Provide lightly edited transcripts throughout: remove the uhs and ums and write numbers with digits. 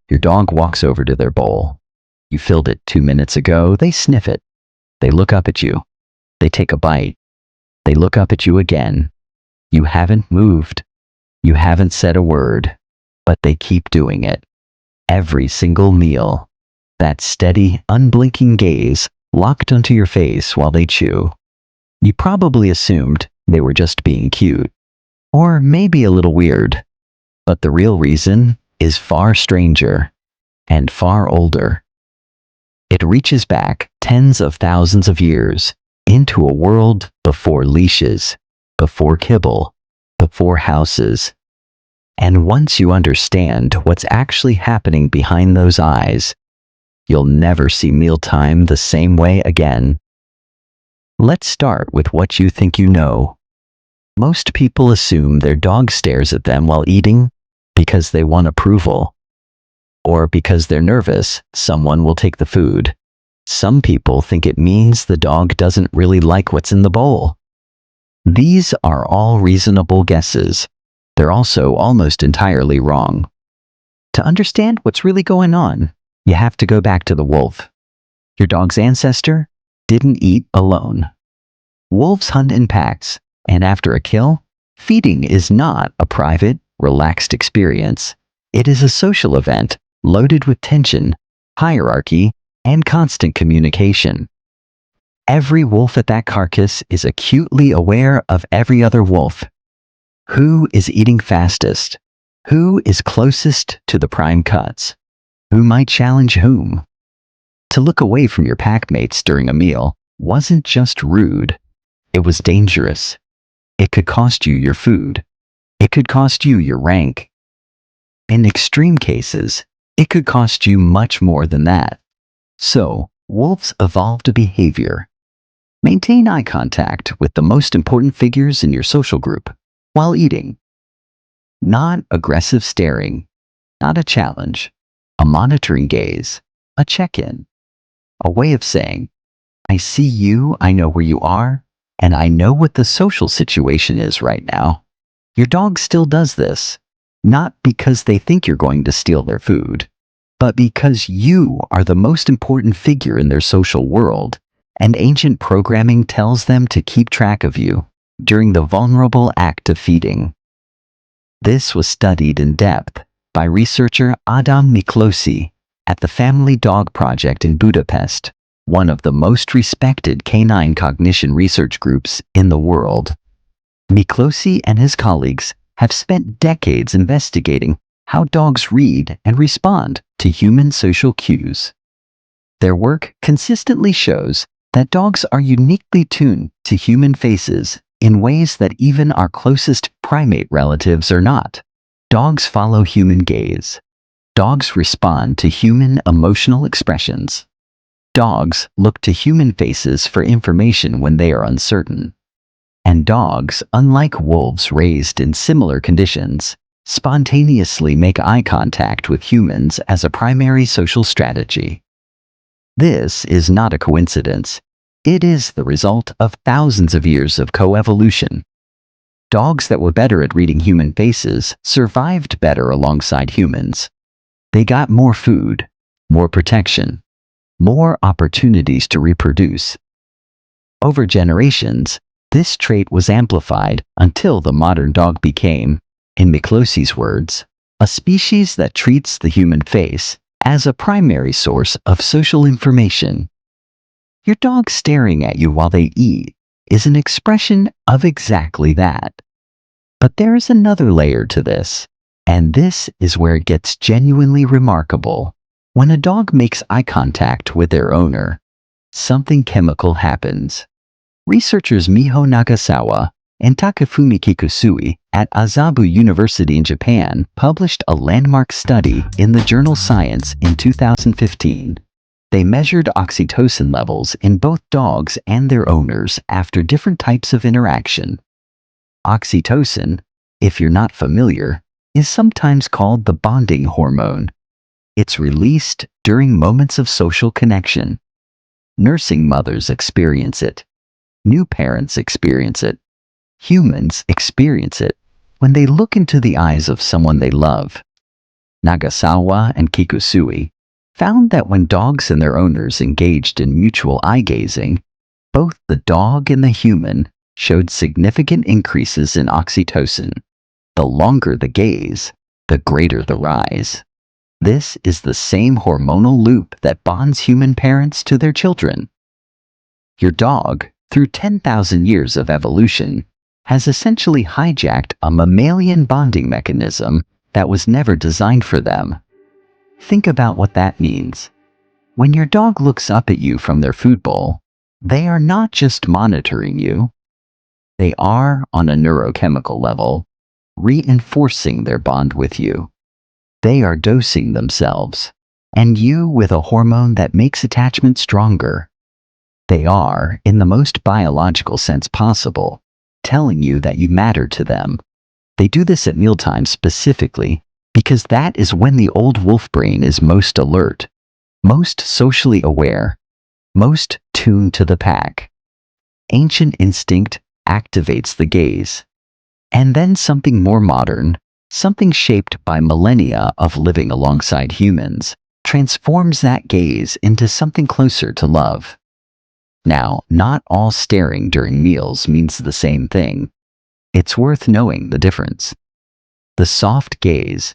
Your dog walks over to their bowl. You filled it 2 minutes ago. They sniff it. They look up at you. They take a bite. They look up at you again. You haven't moved. You haven't said a word, but they keep doing it. Every single meal. That steady, unblinking gaze locked onto your face while they chew. You probably assumed they were just being cute, or maybe a little weird, but the real reason is far stranger and far older. It reaches back tens of thousands of years into a world before leashes, before kibble, before houses. And once you understand what's actually happening behind those eyes, you'll never see mealtime the same way again. Let's start with what you think you know. Most people assume their dog stares at them while eating because they want approval, or because they're nervous someone will take the food. Some people think it means the dog doesn't really like what's in the bowl. These are all reasonable guesses. They're also almost entirely wrong. To understand what's really going on, you have to go back to the wolf. Your dog's ancestor didn't eat alone. Wolves hunt in packs, and after a kill, feeding is not a private, relaxed experience. It is a social event loaded with tension, hierarchy, and constant communication. Every wolf at that carcass is acutely aware of every other wolf. Who is eating fastest? Who is closest to the prime cuts? Who might challenge whom? To look away from your pack mates during a meal wasn't just rude. It was dangerous. It could cost you your food. It could cost you your rank. In extreme cases, it could cost you much more than that. So, wolves evolved a behavior. Maintain eye contact with the most important figures in your social group while eating. Not aggressive staring, not a challenge, a monitoring gaze, a check-in, a way of saying, I see you, I know where you are, and I know what the social situation is right now. Your dog still does this, not because they think you're going to steal their food, but because you are the most important figure in their social world, and ancient programming tells them to keep track of you during the vulnerable act of feeding. This was studied in depth by researcher Adam Miklosi at the Family Dog Project in Budapest, one of the most respected canine cognition research groups in the world. Miklosi and his colleagues have spent decades investigating how dogs read and respond to human social cues. Their work consistently shows that dogs are uniquely tuned to human faces in ways that even our closest primate relatives are not. Dogs follow human gaze. Dogs respond to human emotional expressions. Dogs look to human faces for information when they are uncertain. And dogs, unlike wolves raised in similar conditions, spontaneously make eye contact with humans as a primary social strategy. This is not a coincidence. It is the result of thousands of years of coevolution. Dogs that were better at reading human faces survived better alongside humans. They got more food, more protection, more opportunities to reproduce. Over generations, this trait was amplified until the modern dog became, in Miklosi's words, a species that treats the human face as a primary source of social information. Your dog staring at you while they eat is an expression of exactly that. But there is another layer to this, and this is where it gets genuinely remarkable. When a dog makes eye contact with their owner, something chemical happens. Researchers Miho Nagasawa and Takafumi Kikusui at Azabu University in Japan published a landmark study in the journal Science in 2015. They measured oxytocin levels in both dogs and their owners after different types of interaction. Oxytocin, if you're not familiar, is sometimes called the bonding hormone. It's released during moments of social connection. Nursing mothers experience it. New parents experience it. Humans experience it when they look into the eyes of someone they love. Nagasawa and Kikusui, found that when dogs and their owners engaged in mutual eye-gazing, both the dog and the human showed significant increases in oxytocin. The longer the gaze, the greater the rise. This is the same hormonal loop that bonds human parents to their children. Your dog, through 10,000 years of evolution, has essentially hijacked a mammalian bonding mechanism that was never designed for them. Think about what that means. When your dog looks up at you from their food bowl, they are not just monitoring you. They are, on a neurochemical level, reinforcing their bond with you. They are dosing themselves, and you with a hormone that makes attachment stronger. They are, in the most biological sense possible, telling you that you matter to them. They do this at mealtime specifically because that is when the old wolf brain is most alert, most socially aware, most tuned to the pack. Ancient instinct activates the gaze. And then something more modern, something shaped by millennia of living alongside humans, transforms that gaze into something closer to love. Now, not all staring during meals means the same thing. It's worth knowing the difference. The soft gaze,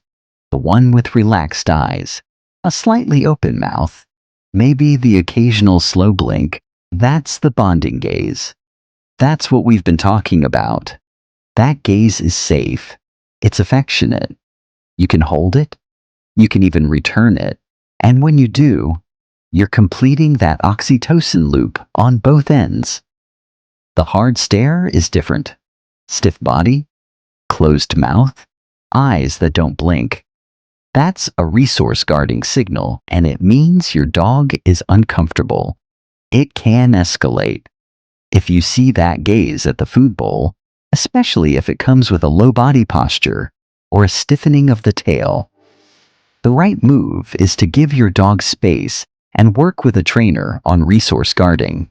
the one with relaxed eyes, a slightly open mouth, maybe the occasional slow blink, that's the bonding gaze. That's what we've been talking about. That gaze is safe. It's affectionate. You can hold it. You can even return it. And when you do, you're completing that oxytocin loop on both ends. The hard stare is different. Stiff body, closed mouth, eyes that don't blink. That's a resource guarding signal, and it means your dog is uncomfortable. It can escalate. If you see that gaze at the food bowl, especially if it comes with a low body posture or a stiffening of the tail, the right move is to give your dog space and work with a trainer on resource guarding.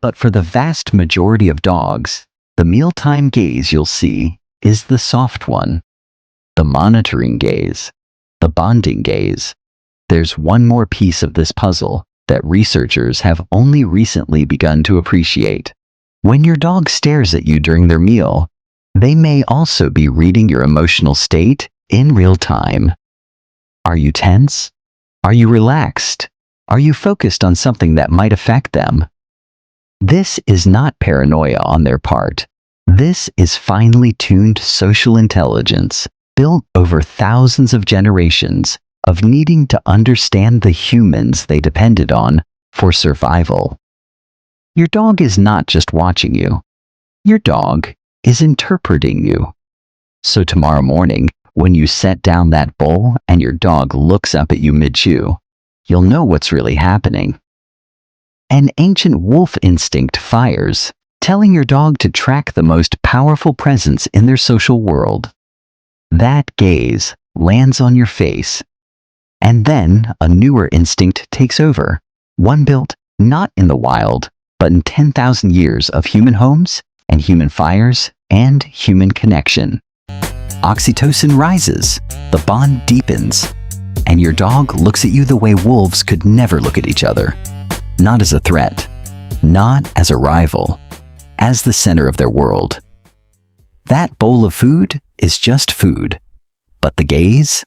But for the vast majority of dogs, the mealtime gaze you'll see is the soft one, the monitoring gaze, the bonding gaze. There's one more piece of this puzzle that researchers have only recently begun to appreciate. When your dog stares at you during their meal, they may also be reading your emotional state in real time. Are you tense? Are you relaxed? Are you focused on something that might affect them? This is not paranoia on their part. This is finely tuned social intelligence, built over thousands of generations of needing to understand the humans they depended on for survival. Your dog is not just watching you. Your dog is interpreting you. So tomorrow morning, when you set down that bowl and your dog looks up at you mid-chew, you'll know what's really happening. An ancient wolf instinct fires, telling your dog to track the most powerful presence in their social world. That gaze lands on your face. And then a newer instinct takes over, one built not in the wild, but in 10,000 years of human homes and human fires and human connection. Oxytocin rises, the bond deepens, and your dog looks at you the way wolves could never look at each other. Not as a threat, not as a rival, as the center of their world. That bowl of food is just food, but the gaze?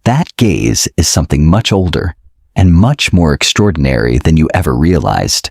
That gaze is something much older and much more extraordinary than you ever realized.